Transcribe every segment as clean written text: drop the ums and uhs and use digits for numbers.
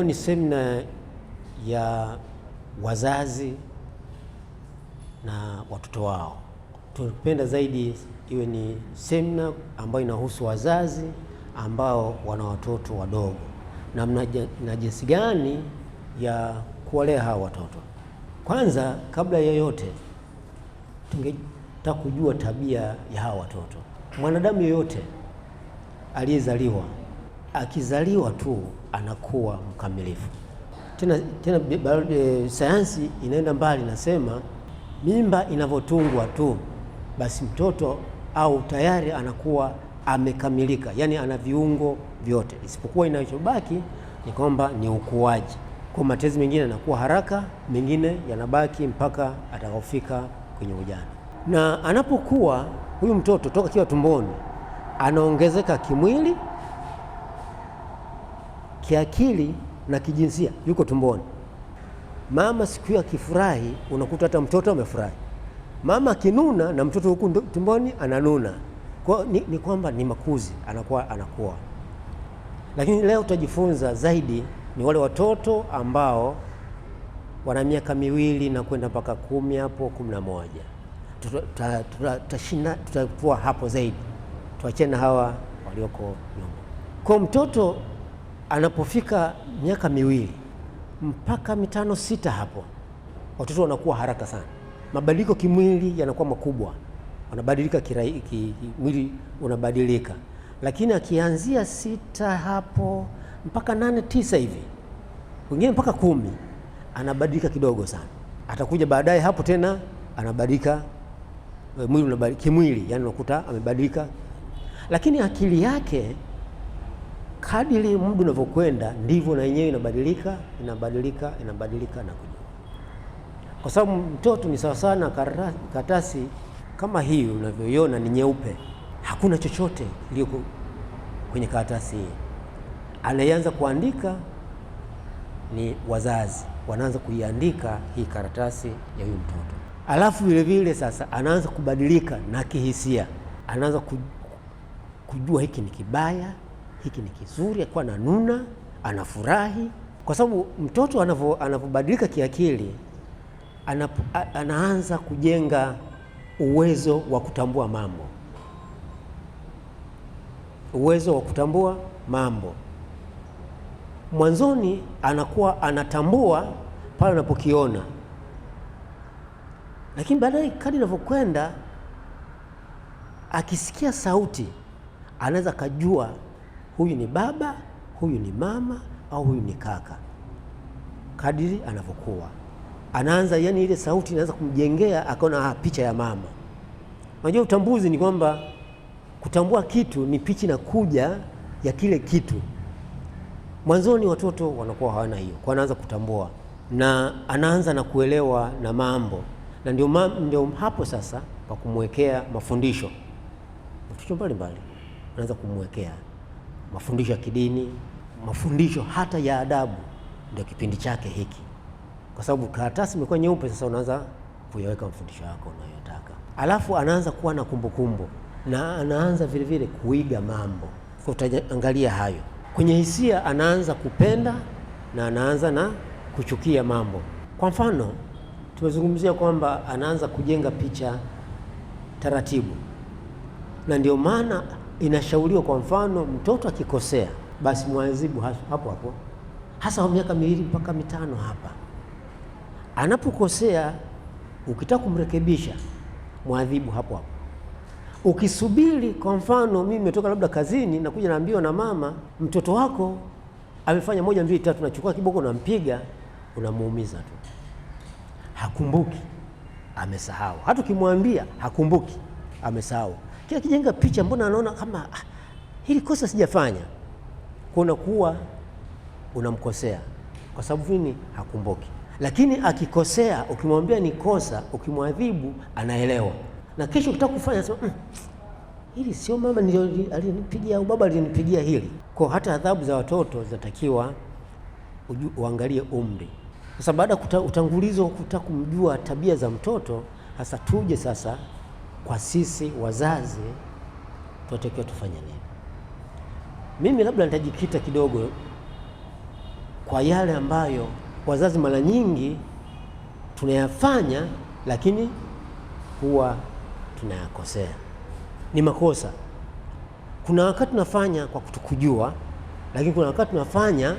ni semina ya wazazi na watoto wao. Tunapenda zaidi iwe ni semina ambayo inahusu wazazi ambao wana watoto wadogo na jinsi gani ya kuwalea hawa watoto. Kwanza, kabla ya yote, tungetaka kujua tabia ya hawa watoto. Mwanadamu yoyote aliyezaliwa, akizaliwa tu anakuwa mkamilifu. Tena sayansi inaenda mbali, nasema mimba inavyotungwa tu basi mtoto au tayari anakuwa amekamilika, yani ana viungo vyote, isipokuwa inachobaki ni kwamba ni ukuaji. Kwa matezi mengine yanakuwa haraka, mengine yanabaki mpaka atakapofika kwenye ujana. Na anapokuwa huyu mtoto toka kiwa tumboni, anaongezeka kimwili, kiakili na kijinsia. Yuko tumboni, mama siku hiyo akifurahi, unakuta hata mtoto amefurahi. Mama akinuna na mtoto huku tumboni ananuna. Kwa ni kwamba ni makuzi, anakuwa. Lakini leo tutajifunza zaidi ni wale watoto ambao wana miaka miwili na kwenda mpaka 10 hapo 11. Tutakuwa hapo zaidi, tuachane na hawa walioko nyuma. Kwa mtoto anapofika miaka miwili mpaka 5, 6 hapo, watoto wanakuwa haraka sana. Mabadiliko kimwili yanakuwa makubwa, wanabadilika mwili unabadilika. Lakini akianzia 6 hapo mpaka 8, 9 hivi, wengine mpaka 10, anabadilika kidogo sana. Atakuja baadaye hapo tena anabadilika mwili unabadilika kimwili, yani unakuta amebadilika. Lakini akili yake kadiri muda unavyokwenda ndivyo na yenyewe inabadilika na kujua. Kwa sababu mtoto ni sawa sana karatasi kama hii unavyoiona, ni nyeupe, hakuna chochote iliyo kwenye karatasi hii. Anaanza kuandika ni wazazi, wanaanza kuiandika hii karatasi ya huyu mtoto. Alafu vile vile sasa anaanza kubadilika na kihisia, anaanza kujua hiki ni kibaya, hiki ni kizuri, akuwa ananuna, anafurahi. Kwa sababu mtoto anavyobadilika kiakili, anaanza kujenga uwezo wa kutambua mambo. Mwanzoni anakuwa anatambua pale anapokiona, lakini baadaye kadri inavyokwenda, akisikia sauti anaweza kujua huyu ni baba, huyu ni mama, au huyu ni kaka. Kadiri anavyokuwa anaanza, yani ile sauti inaanza kumjengea akaona picha ya mama. Unajua utambuzi ni kwamba kutambua kitu ni picha inakuja ya kile kitu. Mwanzoni watoto wanakuwa hawana hiyo, kwa anaanza kutambua na anaanza na kuelewa na mambo, na ndio hapo sasa pa kumwekea mafundisho mbalimbali. Anaanza kumwekea mafundisho ya kidini, mafundisho hata ya adabu. Ndio kipindi chake hiki, kwa sababu karatasi imekuwa nyeupe. Sasa unaanza kuyaweka mafundisho yako unayotaka, alafu anaanza kuwa na kumbukumbu na anaanza vile vile kuiga mambo. Kwa tutaangalia hayo. Kwenye hisia anaanza kupenda na anaanza na kuchukia mambo. Kwa mfano, tumezungumzia kwamba anaanza kujenga picha taratibu, na ndio maana inashauriwa, kwa mfano, mtoto akikosea basi mwadhibu hapo hapo, hasa wa miaka 2 mpaka 5 hapa. Anapokosea, ukitaka kumrekebisha, mwadhibu hapo hapo. Ukisubiri, kwa mfano mimi nimetoka labda kazini na kuja naambiwa na mama, mtoto wako amefanya 1, 2, 3, nachukua kiboko nampiga, unamuumiza tu, hakumbuki, amesahau. Hata ukimwambia hakumbuki, amesahau. Kila kijenga picha, mbona anaona kama hili kosa sijafanya, kuna kuwa unamkosea kwa sababu nini? Hakumbuki. Lakini akikosea, ukimwambia ni kosa, ukimwadhibu, anaelewa. Na kesho ukitaka kufanya sema hili sio mama alinipigia au baba alinipigia hili. Kwa hata adhabu za watoto zinatakiwa uangalie umri. Sasa baada ya utangulizo kutaka kumjua tabia za mtoto, hasa tuje sasa kwa sisi wazazi tunatakiwa tufanye nini. Mimi labda nitajikita kidogo kwa yale ambayo wazazi mara nyingi tunayafanya, lakini huwa tunayakosea, ni makosa. Kuna wakati tunafanya kwa kutokujua, lakini kuna wakati tunafanya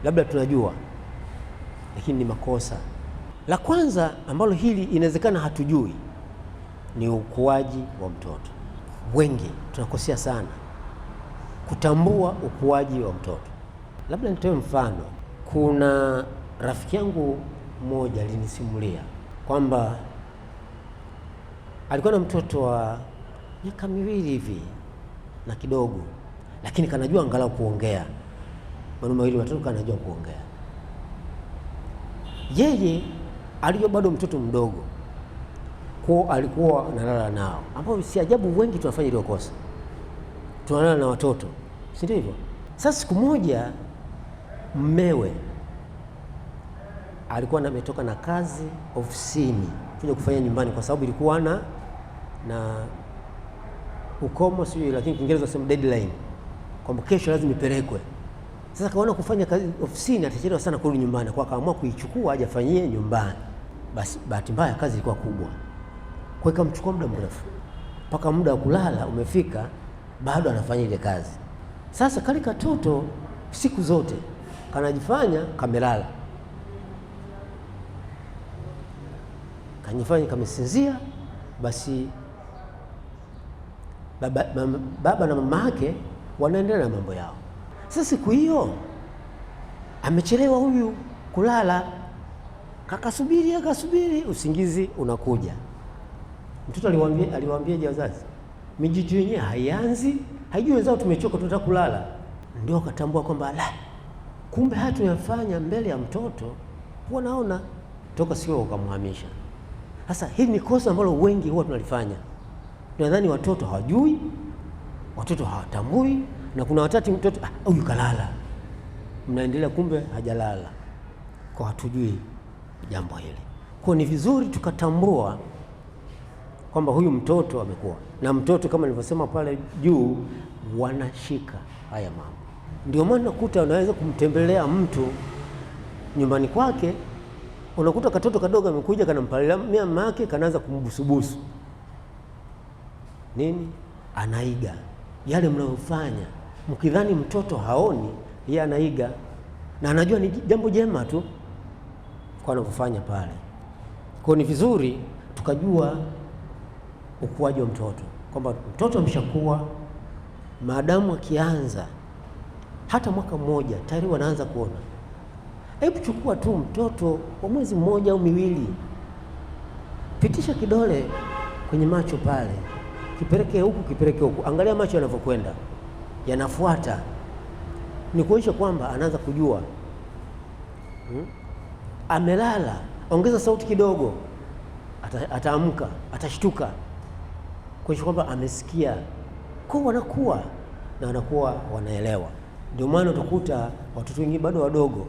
labda tunajua, lakini ni makosa. La kwanza ambalo hili inawezekana hatujui ni ukuaji wa mtoto. Wengi tunakosea sana kutambua ukuaji wa mtoto. Labda nitoe mfano. Kuna rafiki yangu mmoja alinisimulia kwamba alikuwa na mtoto wa miaka 2 hivi na kidogo, lakini kanajua angalau kuongea, maneno mawili matatu kanajua kuongea. Yeye alikuwa bado mtoto mdogo, kwa alikuwa analala nao, ambao si ajabu wengi tunafanya ile kosa, tunalala na watoto, si ndivyo? Sasa siku moja mmewe alikuwa ametoka na kazi ofisini kuja kufanya nyumbani, kwa sababu ilikuwa na ukomo, sio, lakini Kiingereza sema deadline, kwamba kesho lazima ipelekwe. Sasa kaona kufanya kazi ofisini atachelewa sana kurudi nyumbani, kwa akaamua kuichukua aje afanyie nyumbani. Basi bahati mbaya kazi ilikuwa kubwa, kwa hiyo ikamchukua muda mrefu, mpaka muda wa kulala umefika, bado anafanya ile kazi. Sasa kale katoto siku zote kanajifanya kamelala, kanifanya kamesinzia. Basi baba na mama yake wanaendelea na mambo yao. Sasa siku hiyo amechelewa huyu kulala, akasubiri, usingizi unakuja. Mtoto aliwaambia wazazi, mijitu yenyewe haianzi, haijui wenzao tumechoka tunataka kulala. Ndio akatambua kwamba kumbe haya tunayafanya mbele ya mtoto huwa naona toka sio, ukamhamisha. Sasa hili ni kosa ambalo wengi huwa tunalifanya. Tunadhani watoto hawajui, watoto hawatambui, na kuna wakati mtoto huyu kalala, mnaendelea kumbe hajalala, kwa hatujui jambo hili. Kwa ni vizuri tukatambua kwamba huyu mtoto amekuwa, na mtoto kama nilivyosema pale juu wanashika haya mambo. Ndio maana nakuta unaweza kumtembelea mtu nyumbani kwake, unakuta katoto kadogo amekuja kanampalia mama yake, kanaanza kumbusubusu nini, anaiga yale mnayofanya, mkidhani mtoto haoni, yeye anaiga na anajua ni jambo jema tu kwa anavyofanya pale. Kwa ni vizuri tukajua ukuaji wa mtoto, kwamba mtoto ameshakuwa, maadamu akianza hata mwaka mmoja tayari wanaanza kuona. Hebu chukua tu mtoto wa mwezi mmoja au miwili, pitisha kidole kwenye macho pale, kipeleke huku, angalia macho yanavyokwenda, yanafuata, ni kuonyesha kwamba anaanza kujua. Amelala, ongeza sauti kidogo, ataamka, atashtuka, kuonyesha kwamba amesikia. Kwa wanakuwa na wanakuwa wanaelewa. Ndio maana utakuta watoto wengi bado wadogo,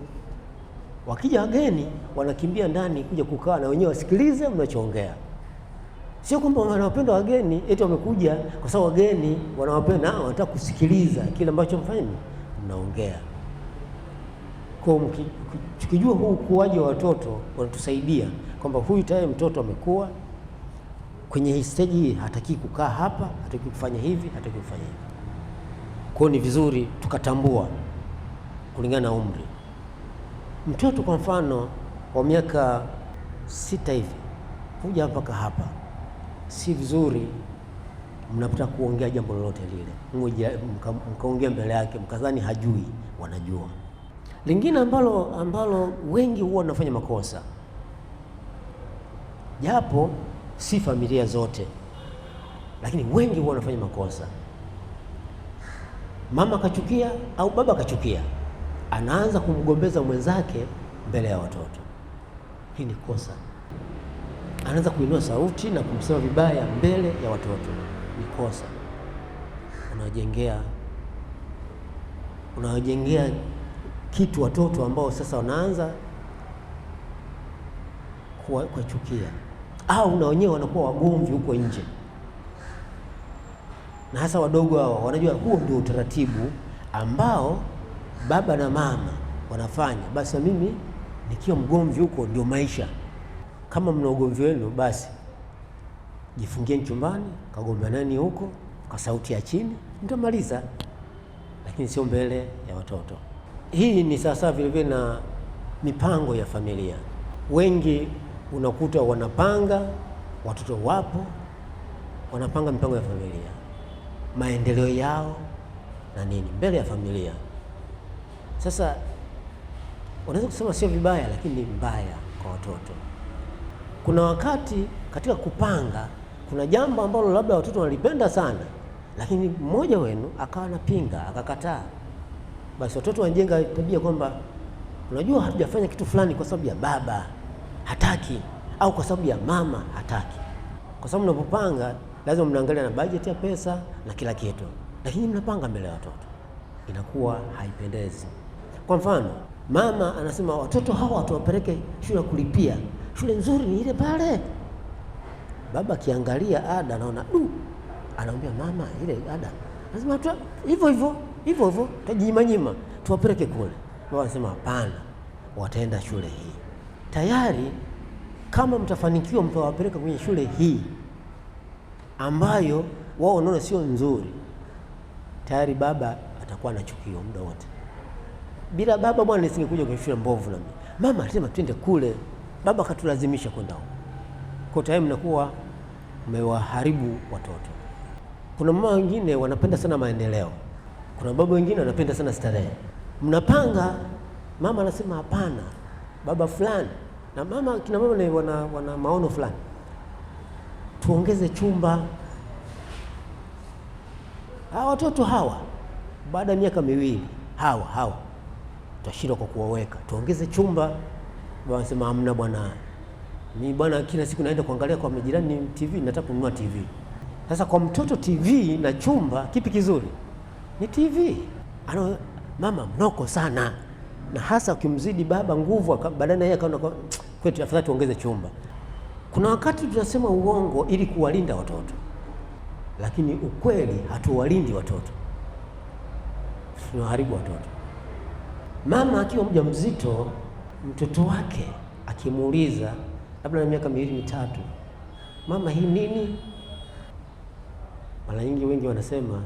wakija wageni wanakimbia ndani kuja kukaa na wenyewe wasikilize mnachoongea. Sio kwamba wanawapenda wageni eti wamekuja kwa sababu wageni wanawapenda, wanataka kusikiliza kile ambacho mnaongea. Kwa tukijua huu ukuaji wa watoto wanatusaidia kwamba huyu tayari mtoto amekuwa kwenye hii stage hii, hataki kukaa hapa, hataki kufanya hivi, hataki kufanya hivi. Kwa ni vizuri tukatambua kulingana na umri. Mtoto kwa mfano wa miaka 6 hivi kuja mpaka hapa, si vizuri mnapotaka kuongea jambo lolote lile mkaongea mbele yake mkadhani hajui, wanajua. Lingine ambalo wengi huwa wanafanya makosa, japo si familia zote, lakini wengi huwa wanafanya makosa. Mama kachukia au baba kachukia, anaanza kumgombeza mwenzake mbele ya watoto. Hii ni kosa. Anaanza kuinua sauti na kumsema vibaya mbele ya watoto, ni kosa. Unawajengea kitu watoto ambao sasa wanaanza kuwachukia, au na wenyewe wanakuwa wagomvi huko nje, na hasa wadogo hao wanajua huo ndio utaratibu ambao baba na mama wanafanya, basi mimi nikiwa mgomvi huko ndio maisha. Kama mna ugomvi wenu, basi jifungie chumbani, kagombanani huko kwa sauti ya chini, ndio maliza, lakini sio mbele ya watoto. Hii ni sasa vile vile na mipango ya familia. Wengi unakuta wanapanga, watoto wapo, wanapanga mipango ya familia, maendeleo yao na nini mbele ya familia. Sasa unaweza kusema sio vibaya, lakini ni mbaya kwa watoto. Kuna wakati katika kupanga, kuna jambo ambalo labda watoto wanalipenda sana, lakini mmoja wenu akawa anapinga, akakataa, basi watoto wanajenga tabia kwamba unajua hatujafanya kitu fulani kwa sababu ya baba hataki, au kwa sababu ya mama hataki. Kwa sababu mnapopanga lazima mnaangalia na bajeti ya pesa na kila kitu, lakini mnapanga mbele ya watoto, inakuwa haipendezi. Kwa mfano, mama anasema watoto hawa tuwapeleke shule kulipia, shule nzuri ni ile pale. Baba akiangalia ada anaona anaambia mama, ile ada lazima hivyo tajinyima tuwapeleke kule. Baba anasema hapana, wataenda shule hii. Tayari kama mtafanikiwa mtawapeleka kwenye shule hii ambayo wao wanaona sio nzuri, tayari baba atakuwa anachukiwa muda wote. Bila baba bwana nisingekuja kwenye shule mbovu, na mama alisema twende kule, baba katulazimisha kwenda huko. Kwa tayari mnakuwa mmewaharibu watoto. Kuna mama wengine wanapenda sana maendeleo, kuna baba wengine wanapenda sana starehe. Mnapanga, mama anasema hapana, baba fulani na mama, kina mama ni wana maono fulani, tuongeze chumba. Hawa watoto hawa baada ya miaka miwili hawa tutashindwa kwa kuwaweka, tuongeze chumba. Baba anasema hamna bwana, ni bwana kila siku naenda kuangalia kwa majirani ni TV, nataka kununua TV. Sasa kwa mtoto TV na chumba, kipi kizuri? Ni TV. Mama mnoko sana, na hasa ukimzidi baba nguvu, baadaye yeye akaona kwetu afadhali tuongeze chumba. Kuna wakati tunasema uongo ili kuwalinda watoto, lakini ukweli hatuwalindi watoto, tunaharibu watoto. Mama akiwa mjamzito, mtoto wake akimuuliza labda na miaka 2-3, mama hii nini? Mara nyingi wengi wanasema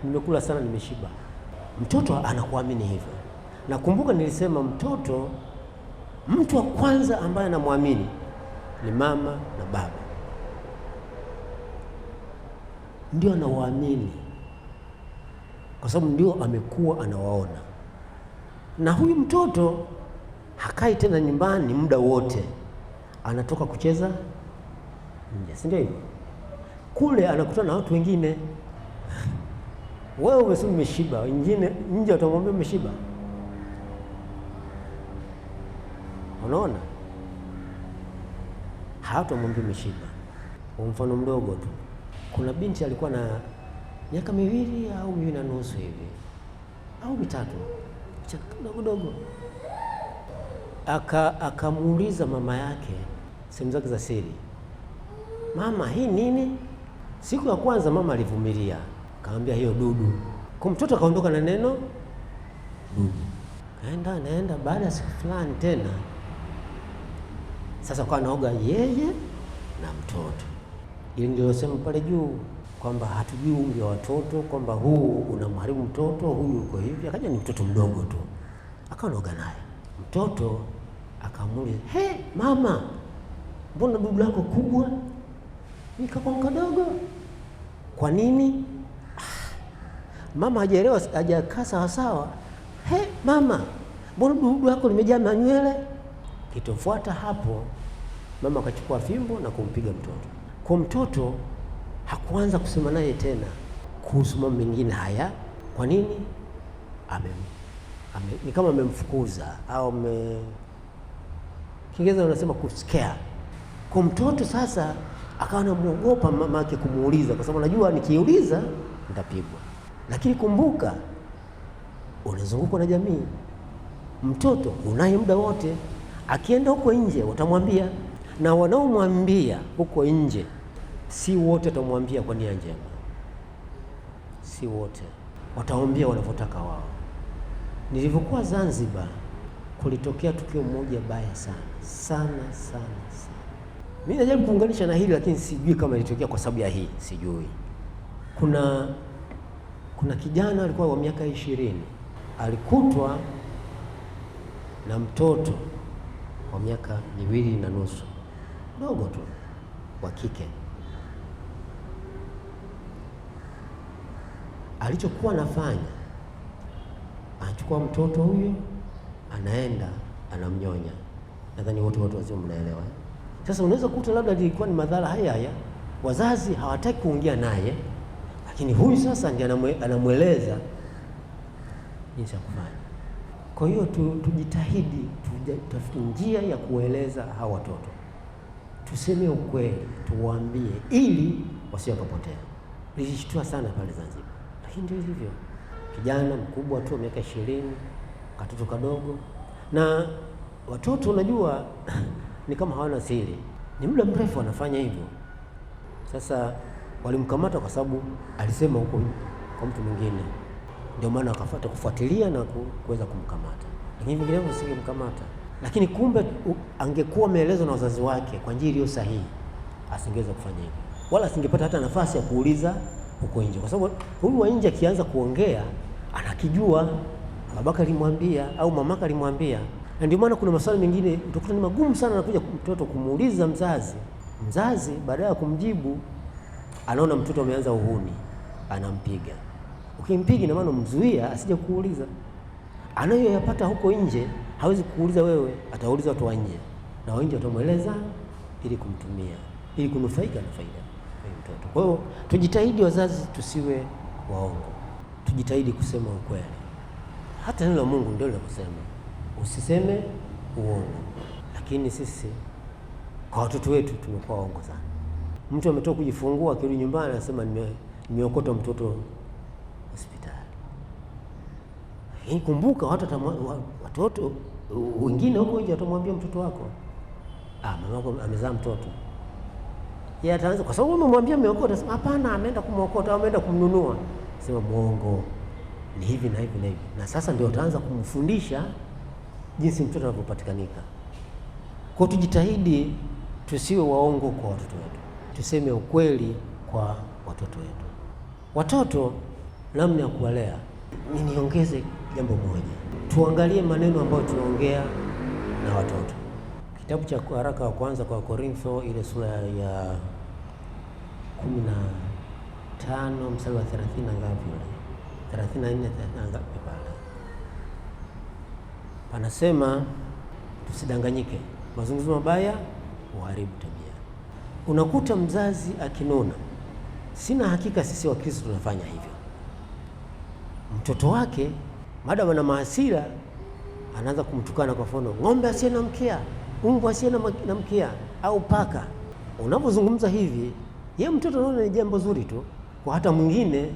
nimekula sana, nimeshiba. Mtoto anakuamini hivyo. Nakumbuka nilisema mtu wa kwanza ambaye anamwamini ni mama na baba, ndio anawaamini kwa sababu ndio amekuwa anawaona. Na huyu mtoto hakai tena nyumbani muda wote, anatoka kucheza nje, si ndio hivyo? Kule anakutana na watu wengine. Wewe umesema umeshiba, wengine nje watamwambia umeshiba. Unaona? Hawatamwambia umeshiba. Kwa mfano mdogo tu, kuna binti alikuwa na miaka 2 au 2.5 hivi au 3, dogo, akamuuliza mama yake sehemu zake za siri, mama hii nini? Siku ya kwanza mama alivumilia, akamwambia hiyo dudu. Kwa mtoto akaondoka na neno dudu, naenda. Baada ya siku fulani tena, sasa kwa anaoga yeye na mtoto. Ili ndio sema pale juu kwamba hatujui umri wa watoto, kwamba huu unamharibu mtoto, huyu uko hivi. Akaja ni mtoto mdogo tu, akaoga naye. Mtoto akamuuliza, mama, mbona dudu lako kubwa? Nikakuwa kadogo. Kwa nini? Mama hajaelewa, hajakaa sawa. Mama, mbona dudu lako limejaa manywele? Kitofuata hapo, mama akachukua fimbo na kumpiga mtoto. Kwa mtoto hakuanza kusema naye tena kuhusu mambo mengine haya. Kwa nini? Ni kama amemfukuza au Kiingereza unasema kuscare. Kwa mtoto sasa akawa anamuogopa mama yake kumuuliza, kwa sababu anajua nikiuliza nitapigwa. Lakini kumbuka, unazungukwa na jamii. Mtoto unaye muda wote, akienda huko nje watamwambia, na wanaomwambia huko nje si wote watamwambia kwa nia njema, si wote wataambia wanavyotaka wao. Nilivyokuwa Zanzibar kulitokea tukio moja baya sana. Mimi najaribu kuunganisha na hili lakini sijui kama ilitokea kwa sababu ya hii, sijui. Kuna kijana alikuwa wa miaka 20 alikutwa na mtoto wa miaka 2.5 dogo tu wa kike. Alichokuwa anafanya, anachukua mtoto huyo anaenda anamnyonya. Nadhani wote watu wazima mnaelewa. Sasa unaweza kukuta labda ilikuwa ni madhara haya, wazazi hawataki kuongea naye, lakini huyu sasa ndiye anamweleza jinsi ya kufanya. Kwa hiyo tujitahidi, tutafute njia ya kueleza hawa watoto, tuseme ukweli, tuwaambie ili wasio kapotea. Nilishtua sana pale Zanzibar, lakini ndio hivyo. Kijana mkubwa tu miaka 20, katoto kadogo. Na watoto unajua ni kama hawana siri, ni muda mrefu wanafanya hivyo. Sasa walimkamata kwa sababu alisema huko kwa mtu mwingine, ndio maana akafuata kufuatilia na kuweza kumkamata, lakini vinginevyo singemkamata. Lakini kumbe angekuwa ameelezwa na wazazi wake kwa njia iliyo sahihi, asingeweza kufanya hivyo, wala asingepata hata nafasi ya kuuliza huko nje, kwa sababu huyu wa nje akianza kuongea anakijua babaka alimwambia au mamaka alimwambia. Na ndio maana kuna maswali mengine utakuta ni magumu sana, anakuja mtoto kumuuliza mzazi baada ya kumjibu anaona mtoto ameanza uhuni, anampiga. Ukimpiga ina maana umzuia asije kuuliza. Anayoyapata huko nje hawezi kuuliza wewe, atauliza watu wa nje, na wa nje watamweleza ili kumtumia, ili kunufaika na faida ya mtoto. Kwa hiyo tujitahidi wazazi, tusiwe waongo, tujitahidi kusema ukweli. Hata neno la Mungu ndio linasema usiseme uongo, lakini sisi kwa watoto wetu tumekuwa waongo sana. Mtu ametoka kujifungua, akirudi nyumbani anasema nimeokota mtoto hospitali. Kumbuka watoto wengine huko nje watamwambia mtoto wako, mama wako amezaa mtoto. Yeye ataanza kwa sababu umemwambia ameokota, sema hapana, ameenda kumwokota au ameenda kumnunua. Sema muongo, ni hivi na hivi na hivi. Na sasa ndio utaanza kumfundisha jinsi mtoto anapopatikanika. Kwa tujitahidi tusiwe waongo kwa watoto wetu, tuseme ukweli kwa watoto wetu. Watoto namna ya kuwalea, niongeze jambo moja, tuangalie maneno ambayo tunaongea na watoto. Kitabu cha waraka wa kwanza kwa Korintho, ile sura ya 15 mstari wa 30 na ngapi, 34 na ngapi pale, panasema tusidanganyike, mazungumzo mabaya huharibu tabia. Unakuta mzazi akinuna, sina hakika sisi wa Kristo tunafanya hivyo. Mtoto wake madam ana mahasira, anaanza kumtukana, kwa mfano ng'ombe asiye na mkia, mbwa asiye na mkia, au paka. Unapozungumza hivi, yeye mtoto anaona ni jambo zuri tu, kwa hata mwingine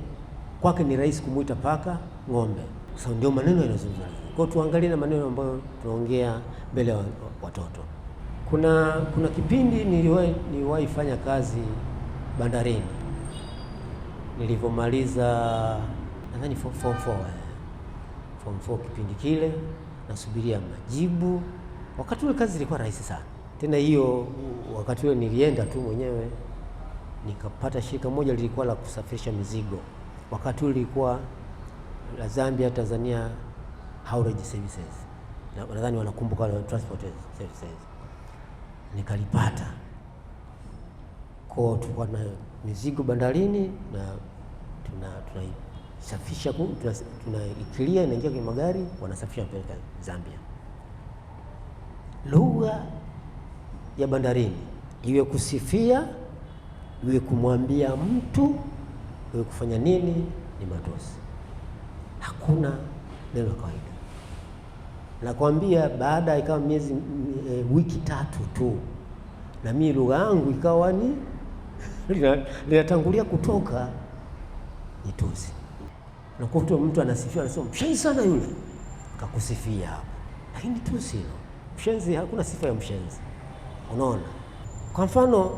kwake ni rahisi kumuita paka, ng'ombe. Sasa ndio maneno yanazungumza. Kwa hiyo tuangalie na maneno ambayo tunaongea mbele ya watoto. Kuna kipindi niliwahi fanya kazi bandarini, nilivyomaliza nadhani form 4 kipindi kile, nasubiria majibu. Wakati ule kazi ilikuwa rahisi sana. Tena hiyo wakati ule nilienda tu mwenyewe, nikapata shirika moja lilikuwa la kusafirisha mizigo. Wakati ule lilikuwa la Zambia Tanzania Haulage Services, nadhani wanakumbuka wale transport services. Nikalipata kwa tulikuwa na mizigo bandarini, na tunaisafisha, tunaikilia, inaingia kwenye magari, wanasafisha kupeleka Zambia. Lugha ya bandarini, iwe kusifia, iwe kumwambia mtu, iwe kufanya nini, ni matusi. Hakuna neno kawaida. Nakwambia baada ikawa wiki 3 tu, na mimi lugha yangu ikawa ni linatangulia kutoka nitusi. Nakuta mtu anasifia, anasema mshenzi sana yule, kakusifia hapo, lakini tusi hilo. Mshenzi, hakuna sifa ya mshenzi. Unaona, kwa mfano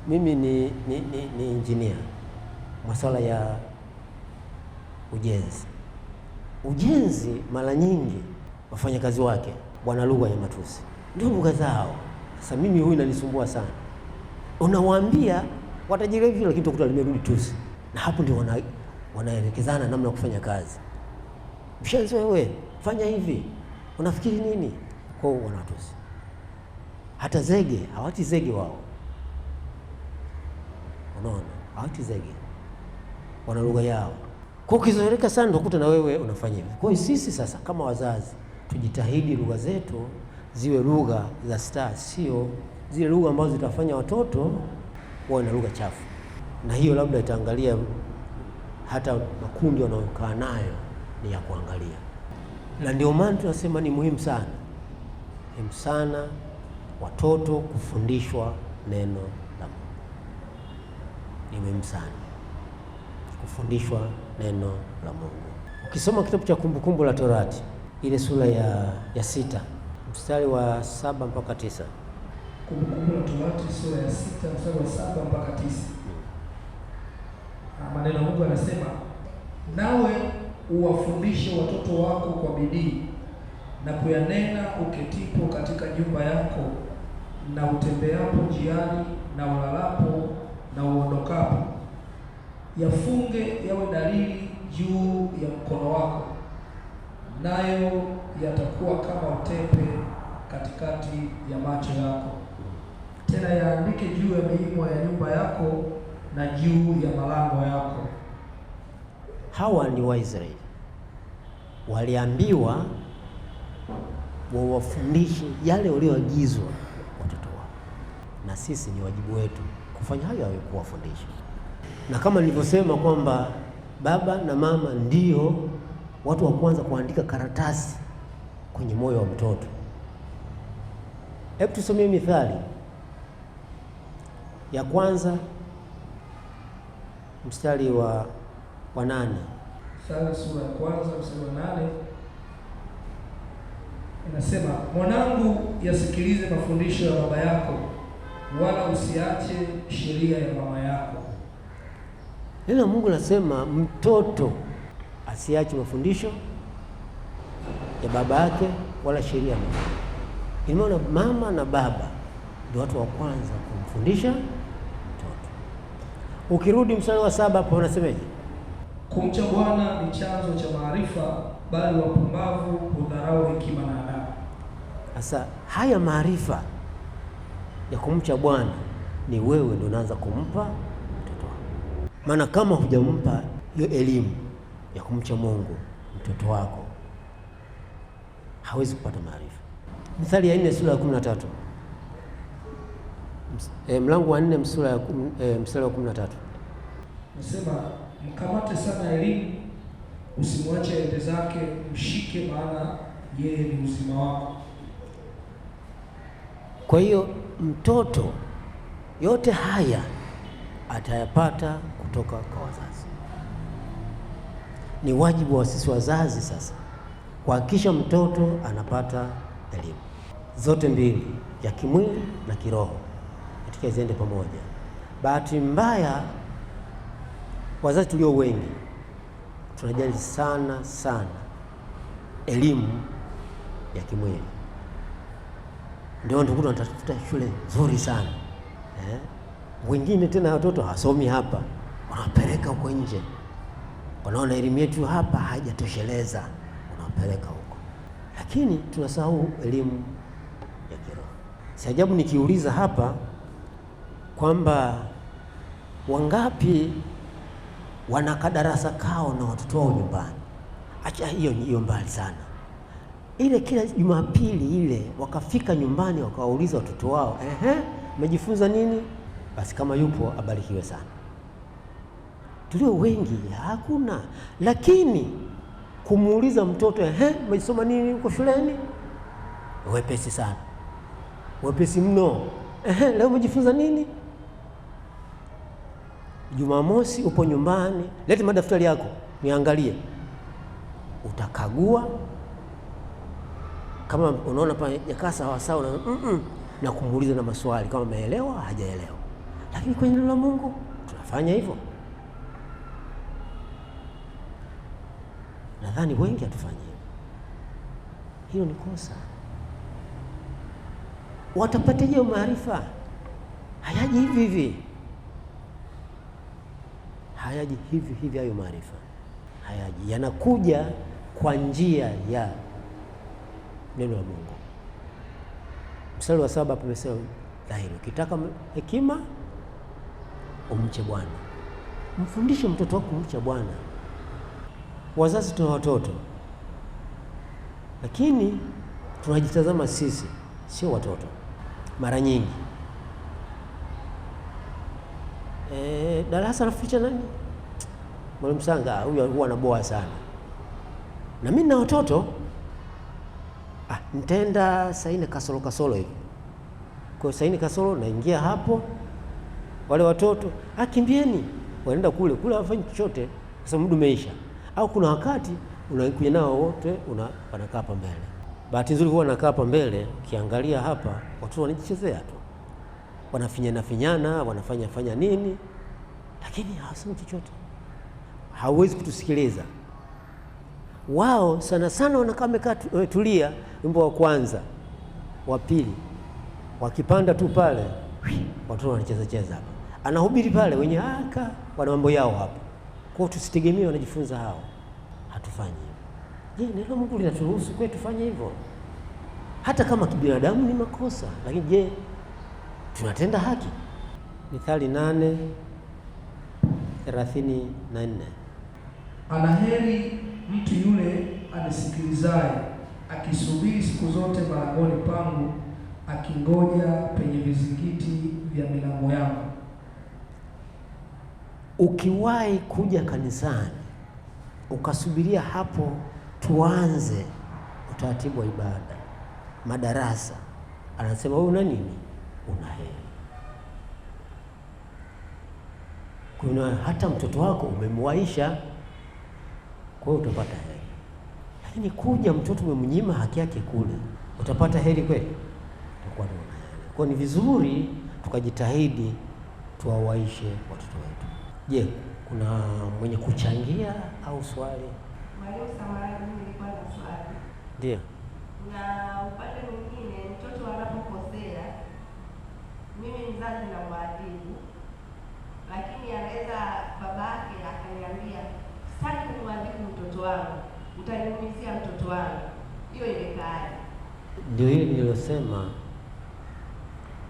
mimi ni engineer, masuala ya ujenzi. Ujenzi mara nyingi wafanyakazi wake wana lugha ya matusi, ndio lugha zao. Sasa mimi huyu inanisumbua sana, unawaambia watajirekebisha, lakini utakuta limerudi tusi, na hapo ndio wanaelekezana namna ya kufanya kazi. Mshenzi wewe, fanya hivi, unafikiri nini? Kwa hiyo wanatusi. Hata zege hawati zege wao, unaona, hawati zege, wana lugha yao. Kwa ukizoeleka sana ndio kuta na wewe unafanya hivi. Kwa hiyo sisi sasa kama wazazi tujitahidi lugha zetu ziwe lugha za staa, sio zile lugha ambazo zitafanya watoto wawe na lugha chafu, na hiyo labda itaangalia hata makundi wanayokaa nayo ni ya kuangalia. Na ndio maana tunasema ni muhimu sana watoto kufundishwa neno la Mungu. Ni muhimu sana kufundishwa neno la Mungu. Ukisoma kitabu cha Kumbukumbu la Torati ile sura ya 6 mstari wa 7 mpaka 9. Kumbukumbu la Torati sura ya 6 mstari wa 7 mpaka 9. Maneno ya Mungu yanasema, nawe uwafundishe watoto wako kwa bidii na kuyanena uketipo katika nyumba yako na utembeapo njiani na ulalapo na uondokapo. Yafunge yawe dalili juu ya mkono wako, nayo yatakuwa kama utepe katikati ya macho yako. Tena yaandike juu ya miimo ya nyumba yako na juu ya malango yako. Hawa ni Waisraeli waliambiwa wawafundishe yale walioagizwa watoto wao, na sisi ni wajibu wetu kufanya hayo, kuwafundisha. Na kama nilivyosema kwamba baba na mama ndio watu wa kwanza kuandika karatasi kwenye moyo wa mtoto. Hebu tusomee Mithali ya kwanza mstari wa 8. Mithali sura ya kwanza mstari wa 8 inasema, mwanangu, yasikilize mafundisho ya baba yako, wala usiache sheria ya mama yako. Neno la Mungu nasema mtoto asiache mafundisho ya baba yake wala sheria ya mama. Ina maana mama na baba ndio watu wa kwanza kumfundisha mtoto. Ukirudi mstari wa 7 hapo unasemaje? Kumcha Bwana ni chanzo cha maarifa, bali wapumbavu hudharau hekima na adabu. Sasa haya maarifa ya kumcha Bwana ni wewe ndio unaanza kumpa mtoto wako. Maana kama hujampa hiyo elimu ya kumcha Mungu mtoto wako, hawezi kupata maarifa. Mithali ya 4 sura ya 13. Mlango wa 4 mstari wa 13. Nasema, mkamate sana elimu, usimwache ende zake, mshike, maana yeye ni uzima wako. Kwa hiyo mtoto yote haya atayapata kutoka kwa wazazi. Ni wajibu wa sisi wazazi sasa kuhakikisha mtoto anapata elimu zote mbili, ya kimwili na kiroho, katika ziende pamoja. Bahati mbaya wazazi tulio wengi tunajali sana elimu ya kimwili, ndio tunatafuta shule nzuri sana wengine tena watoto hawasomi hapa, wanapeleka huko nje, wanaona elimu yetu hapa haijatosheleza, wanapeleka huko, lakini tunasahau elimu ya kiroho. Si ajabu nikiuliza hapa kwamba wangapi wana kadarasa kao na watoto wao nyumbani. Acha hiyo mbali sana, ile kila Jumapili ile wakafika nyumbani wakawauliza watoto wao, umejifunza nini? Basi kama yupo abarikiwe sana. Tulio wengi hakuna, lakini kumuuliza mtoto umesoma nini huko shuleni, wepesi sana, wepesi mno. Leo umejifunza nini? Jumamosi upo nyumbani, lete madaftari yako niangalie. Utakagua kama unaona pa yakaa sawa na kumuuliza na maswali kama ameelewa hajaelewa. Lakini kwenye neno la Mungu tunafanya hivyo. Nadhani wengi hatufanyi hilo, ni kosa. Watapateje maarifa? Hayaji hivi hivi, hayaji hivi hivi. Hayo maarifa hayaji, yanakuja kwa njia ya neno la Mungu. Mstari wa 7 pamesema dhahiri, ukitaka hekima umche Bwana. Mfundishe mtoto wako kumcha Bwana. Wazazi tuna watoto, lakini tunajitazama sisi, sio watoto mara nyingi. Darasa naficha nani? Mwalimu Sanga huyu huwa anaboa sana. Na mimi na watoto nitaenda saa 4 kasoro hivi. Kwa saa 4 kasoro naingia hapo, wale watoto kimbieni, wanaenda kule wafanye chochote kwa sababu muda umeisha. Au kuna wakati unakuja nao wote wanakaa hapa mbele. Bahati nzuri huwa wanakaa hapa mbele, ukiangalia hapa watoto wanajichezea tu, wanafinyana, wanafanya nini, lakini hawasemi chochote. Hawezi kutusikiliza. Wao sana sana wanakaa tulia, wimbo wa kwanza, wa pili, wakipanda tu pale watoto wanacheza hapa, anahubiri pale, wenye wana mambo yao hapa. Kwa tusitegemee wanajifunza hao. Hatufanyi hivyo. Je, neno Mungu linaturuhusu kwetu tufanye hivyo? Hata kama kibinadamu ni makosa, lakini je, tunatenda haki? Mithali 8:34. Anaheri mtu yule anisikilizaye, akisubiri siku zote malangoni pangu, akingoja penye vizingiti vya milango yangu. Ukiwahi kuja kanisani ukasubiria hapo tuanze utaratibu wa ibada, madarasa, anasema wewe una nini? Una heri. Kuna hata mtoto wako umemwaisha, kwa hiyo utapata heri. Lakini kuja mtoto umemnyima haki yake kule, utapata heri kweli? Utakuwa na heri. Kwa ni vizuri tukajitahidi tuwawaishe watoto wetu. Je, kuna mwenye kuchangia au swali? Mwalimu Samahani, nilikuwa na swali. Ndio. Na upande mwingine mtoto anapokosea, mimi mzazi na mwadhibu, lakini anaweza babake akaniambia sitaki kumwadhibu mtoto wangu, utaniumizia mtoto wangu. Hiyo imekaaje? Ndio hili nililosema,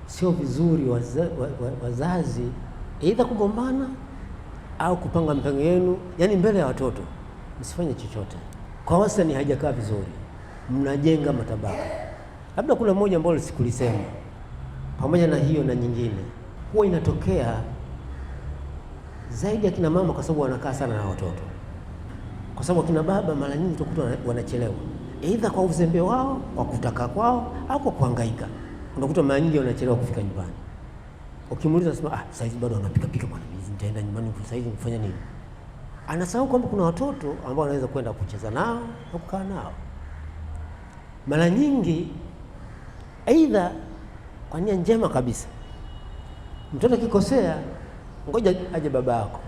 sio vizuri wazazi aidha kugombana au kupanga mipango yenu, yani mbele ya watoto. Msifanye chochote. Kwa wastani haijakaa vizuri, mnajenga matabaka. Labda kuna mmoja ambao sikulisema, pamoja na hiyo na nyingine, huwa inatokea zaidi ya kina mama, kwa sababu wanakaa sana na watoto. Kwa sababu kina baba mara nyingi utakuta wanachelewa, aidha kwa uzembe wao, kwa kutaka kwao, au kwa kuhangaika. Unakuta mara nyingi wanachelewa kufika nyumbani. Ukimuuliza sema sasa hivi bado anapika bwana, nitaenda nyumbani sasa hivi nifanya nini? Anasahau kwamba kuna watoto ambao anaweza kwenda kucheza nao na kukaa nao. Mara nyingi aidha kwa nia njema kabisa, mtoto akikosea, ngoja aje baba yako.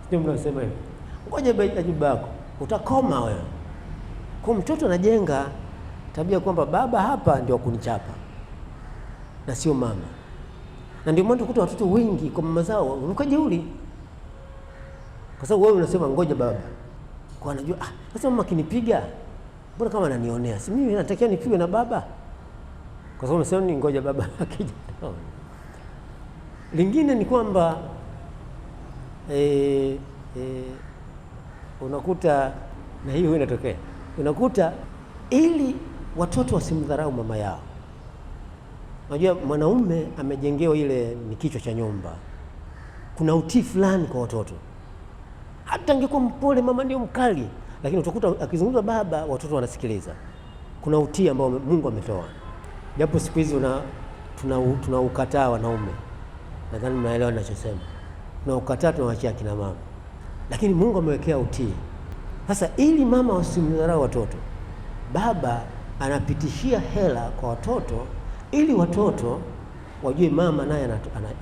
Ndio mnasema hivyo, ngoja aje baba yako, utakoma wewe. Kwa mtoto anajenga tabia kwamba baba hapa ndio kunichapa na sio mama. Na ndio maana ukuta watoto wengi kwa mama zao wanajeuri, kwa sababu wewe unasema ngoja baba. Kwa anajua sasa mama akinipiga, mbona kama ananionea? Si mimi natakiwa nipigwe na baba? Kwa sababu unasema ni ngoja baba akija. Lingine ni kwamba unakuta, na hiyo inatokea, unakuta ili watoto wasimdharau mama yao. Unajua mwanaume amejengewa ile ni kichwa cha nyumba, kuna utii fulani kwa watoto. Hata angekuwa mpole mama ndio mkali, lakini utakuta akizungumza baba watoto wanasikiliza. Kuna utii ambao Mungu ametoa. Japo siku hizi tunaukataa wanaume. Nadhani mnaelewa ninachosema. Tunaukataa, tunawaachia kina mama. Lakini Mungu amewekea utii. Sasa ili mama wasimdharau watoto, baba anapitishia hela kwa watoto ili watoto wajue mama naye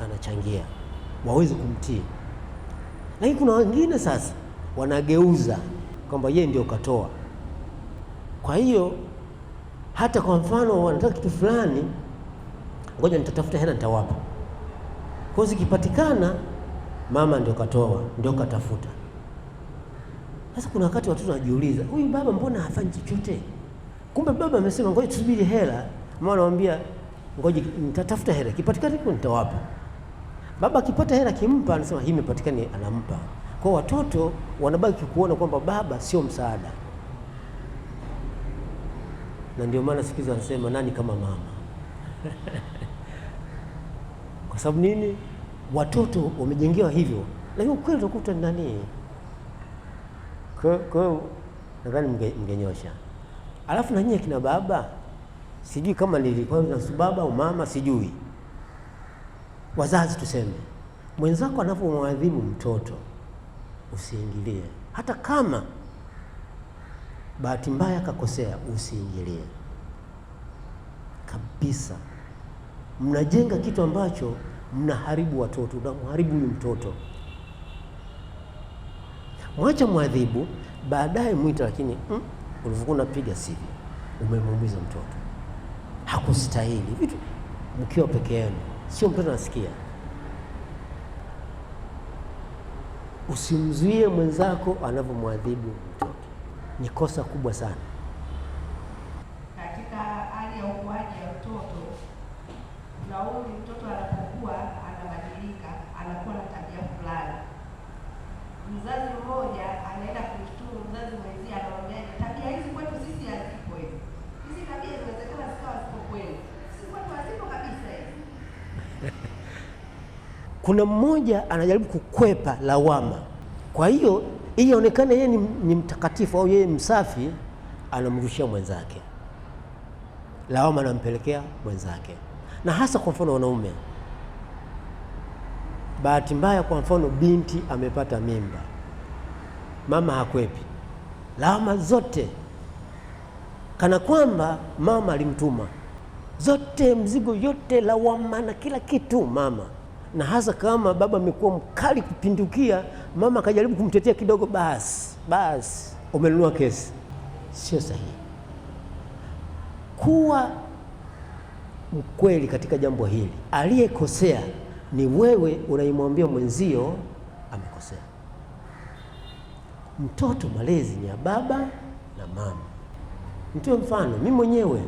anachangia, waweze kumtii. Lakini kuna wengine sasa wanageuza kwamba yeye ndio katoa. Kwa hiyo hata kwa mfano wanataka kitu fulani, ngoja nitatafuta hela nitawapa. Kwa hiyo zikipatikana, mama ndio katoa, ndio katafuta. Sasa kuna wakati watoto wanajiuliza, huyu baba mbona hafanyi chochote? Kumbe baba amesema ngoja tusubiri hela. Mama anamwambia ngoja nitatafuta hela, kipatikana hiyo nitawapa. Baba akipata hela kimpa, anasema hii imepatikana, anampa. Kwa watoto wanabaki kuona kwamba baba sio msaada. Na ndio maana siku hizi wanasema nani kama mama? Kwa sababu nini? Watoto wamejengewa hivyo. Lakini kweli utakuta nani? Kwa nadhani mngenyosha. Alafu na nyinyi kina baba, sijui kama nilikuwa na baba au mama, sijui. Wazazi tuseme, mwenzako anapomwadhibu mtoto usiingilie. Hata kama bahati mbaya kakosea, usiingilie kabisa. Mnajenga kitu ambacho mnaharibu watoto, unamharibu huyu mtoto. Mwacha mwadhibu, baadaye mwita, lakini ulivyokuwa unapiga sivyo, umemuumiza mtoto, hakustahili. Vitu mkiwa peke yenu, sio mtoto anasikia. Usimzuie mwenzako anavyomwadhibu mtoto, ni kosa kubwa sana. Katika hali ya ukuaji ya mtoto, na umri mtoto anapokuwa anabadilika, anakuwa na tabia fulani. Mzazi mmoja anaenda kumshtumu mzazi mwenzie, anamwambia tabia hizi kwetu sisi hazipo hivi. Hizi tabia zinawezekana zikawa zipo kwenu. Sisi kwetu hazipo kabisa hizi. Kuna mmoja anajaribu kukwepa lawama. Kwa hiyo ili aonekane yeye ni mtakatifu au yeye msafi, anamrushia mwenzake. Lawama anampelekea mwenzake. Na hasa kwa mfano wanaume. Bahati mbaya kwa mfano binti amepata mimba. Mama hakwepi. Lawama zote kana kwamba mama alimtuma. Zote, mzigo yote, lawama na kila kitu mama. Na hasa kama baba amekuwa mkali kupindukia, mama akajaribu kumtetea kidogo, basi umenunua kesi. Sio sahihi. Kuwa mkweli katika jambo hili. Aliyekosea ni wewe, unaimwambia mwenzio amekosea. Mtoto, malezi ni ya baba na mama. Nitoe mfano, mimi mwenyewe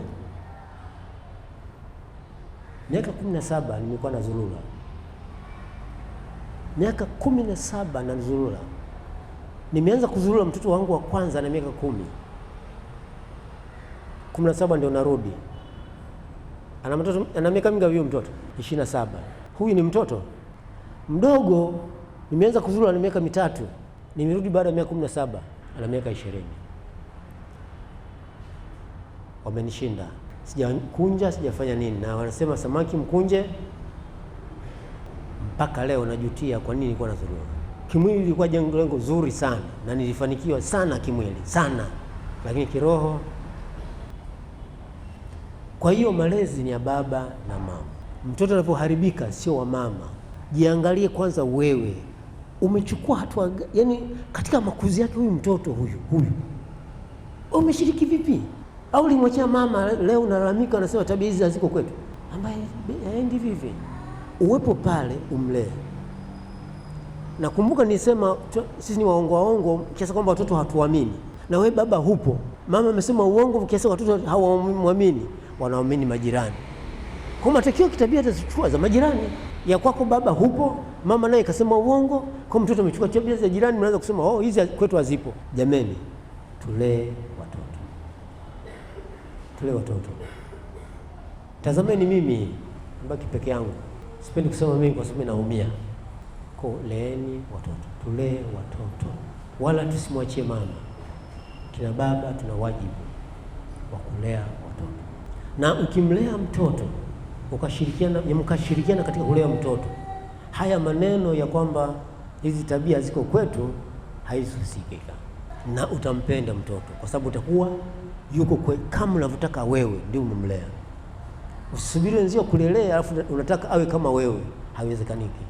miaka 17 nimekuwa na zulula. Miaka 17 na zulula. Nimeanza kuzulula mtoto wangu wa kwanza na miaka 10. 17 ndio narudi. Ana miaka mingapi huyo mtoto? 27. Huyu ni mtoto mdogo. Nimeanza kuzulula na miaka 3. Nimerudi baada ya miaka 17, ana miaka 20. Wamenishinda. Sijakunja, sijafanya nini, na wanasema samaki mkunje. Mpaka leo najutia kwa nini nilikuwa nazulula. Kimwili ilikuwa jengo zuri sana na nilifanikiwa sana kimwili sana, lakini kiroho. Kwa hiyo malezi ni ya baba na mama. Mtoto anapoharibika sio wa mama. Jiangalie kwanza wewe. Umechukua hatua yani katika makuzi yake huyu mtoto huyu. Umeshiriki vipi? Au ulimwachia mama, leo unalalamika unasema tabia hizi haziko kwetu, ambaye haendi vivi. Uwepo pale umlee. Na kumbuka nilisema sisi ni waongo kiasi kwamba watoto hatuamini. Na wewe baba hupo, mama amesema uongo kiasi watoto hawamwamini, wanaamini majirani. Kwa matokeo kitabia atachukua za majirani. Ya kwako baba hupo, mama naye kasema uongo, kwa mtoto amechukua tabia za jirani, mnaanza kusema hizi kwetu hazipo. Jameni, tulee watoto. Tazameni mimi mbaki peke yangu. Sipendi kusema mimi kwa sababu naumia. Leeni watoto, tulee watoto. Wala tusimwachie mama. Kina baba tuna wajibu wa kulea watoto. Na ukimlea mtoto, mkashirikiana katika kulea mtoto, haya maneno ya kwamba hizi tabia ziko kwetu haisisikika. Na utampenda mtoto kwa sababu utakuwa yuko kama unavyotaka wewe, ndio umemlea. Usisubiri wenzio kulelea alafu unataka awe kama wewe, haiwezekaniki.